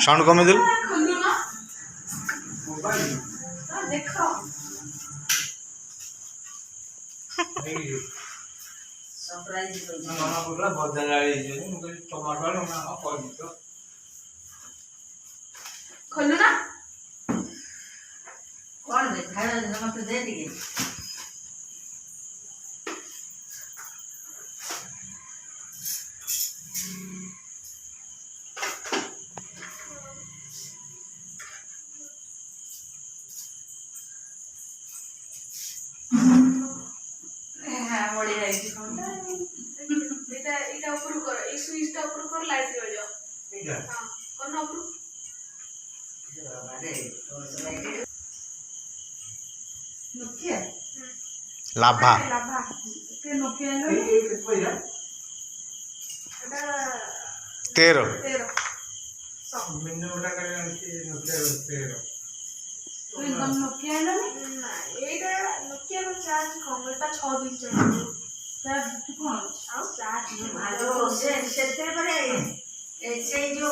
sound कमी दिल खोलू ना कौन दे खाना मत दे दिए এটা উপর করো এই সুইচটা উপর করো লাইট জ্বলে যাও এইটা হ্যাঁ কোন উপর नोकिया लाभा লাভা के नोकिया लो এই কইরা এটা 13 মিনিমমটা করে কি নোকিয়া 13 तो एकदम नोकिया लो না এইটা নোকিয়ার চার্জ কম এটা 6 দিন চলে चार कौन আর চার্জ ভালো সে সেতে পারে এই সেই যে